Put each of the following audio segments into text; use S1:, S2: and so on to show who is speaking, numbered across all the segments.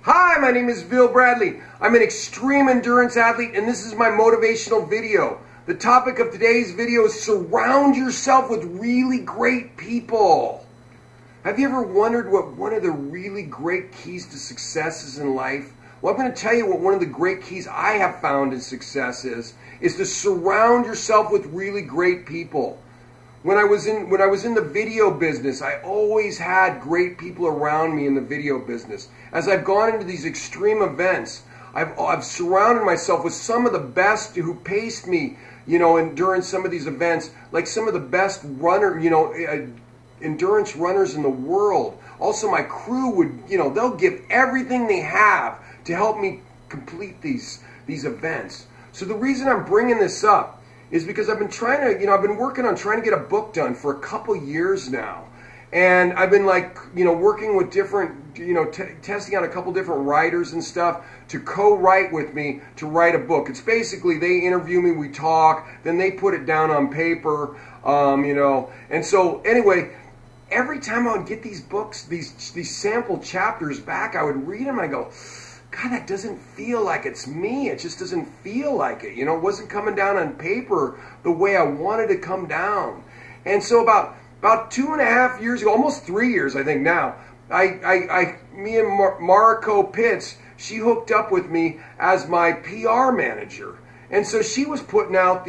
S1: Hi, my name is Bill Bradley. I'm an extreme endurance athlete, and this is my motivational video. The topic of today's video is surround yourself with really great people. Have you ever wondered what one of the really great keys to success is in life? Well, I'm going to tell you what one of the great keys I have found in success is to surround yourself with really great people. When I was in the video business, I always had great people around me in the video business. As I've gone into these extreme events, I've surrounded myself with some of the best who paced me, and during some of these events, like some of the best endurance runners in the world. Also, my crew would, they'll give everything they have to help me complete these events. So the reason I'm bringing this up is because I've been I've been working on trying to get a book done for a couple years now. And I've been working with different, testing out a couple different writers and stuff to co-write with me to write a book. It's basically they interview me, we talk, then they put it down on paper, And so anyway, every time I would get these books, these sample chapters back, I would read them, I go, God, that doesn't feel like it's me. It just doesn't feel like it. It wasn't coming down on paper the way I wanted to come down. And so about 2.5 years ago, almost 3 years, I think now, me and Mariko Pitts, she hooked up with me as my PR manager. And so she was putting out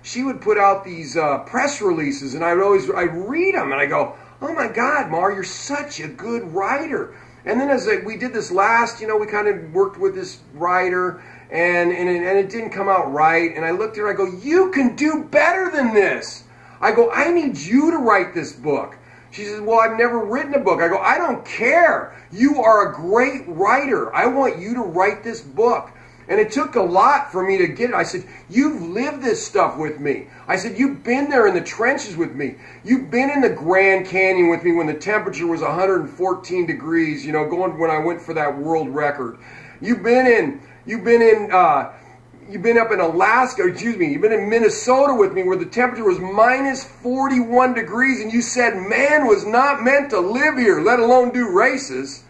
S1: she would put out these press releases, and I'd read them, and I go, oh my God, Mar, you're such a good writer. And then as we did this last, we kind of worked with this writer, and it didn't come out right. And I looked at her, I go, you can do better than this. I go, I need you to write this book. She says, well, I've never written a book. I go, I don't care. You are a great writer. I want you to write this book. And it took a lot for me to get it. I said, you've lived this stuff with me. I said, you've been there in the trenches with me. You've been in the Grand Canyon with me when the temperature was 114 degrees, going when I went for that world record. You've been up in Alaska, you've been in Minnesota with me where the temperature was minus 41 degrees and you said man was not meant to live here, let alone do races.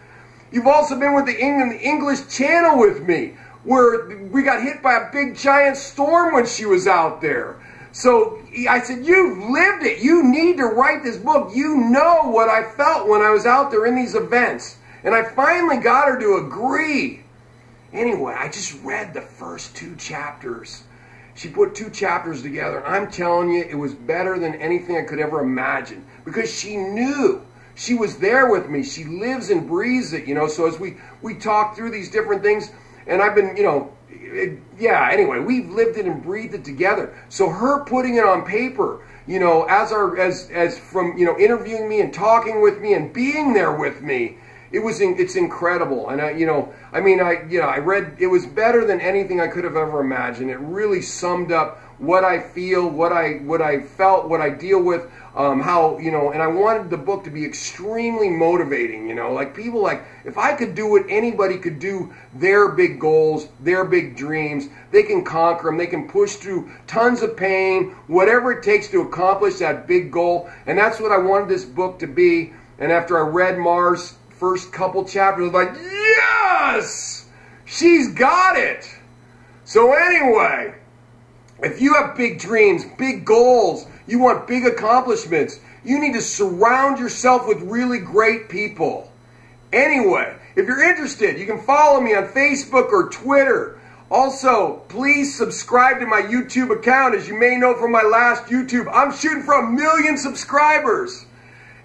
S1: You've also been with the English Channel with me, where we got hit by a big giant storm when she was out there. So I said, you've lived it. You need to write this book. You know what I felt when I was out there in these events. And I finally got her to agree. Anyway, I just read the first 2 chapters. She put 2 chapters together, and I'm telling you, it was better than anything I could ever imagine. Because she knew. She was there with me. She lives and breathes it, So as we talked through these different things, and I've been, anyway, we've lived it and breathed it together. So her putting it on paper, as from interviewing me and talking with me and being there with me, it's incredible. And I read, it was better than anything I could have ever imagined. It really summed up what I feel, what I felt, what I deal with, how, and I wanted the book to be extremely motivating, if I could do what anybody could do, their big goals, their big dreams, they can conquer them, they can push through tons of pain, whatever it takes to accomplish that big goal. And that's what I wanted this book to be. And after I read Mar's first couple chapters, I was like, yes, she's got it. So anyway, if you have big dreams, big goals, you want big accomplishments, you need to surround yourself with really great people. Anyway, if you're interested, you can follow me on Facebook or Twitter. Also, please subscribe to my YouTube account. As you may know from my last YouTube, I'm shooting for 1 million subscribers.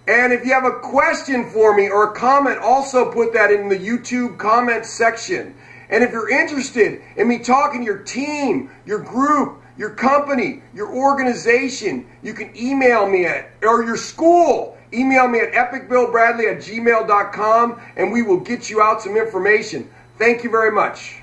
S1: And if you have a question for me or a comment, also put that in the YouTube comment section. And if you're interested in me talking to your team, your group, your company, your organization, you can email me or your school. Email me at epicbillbradley@gmail.com and we will get you out some information. Thank you very much.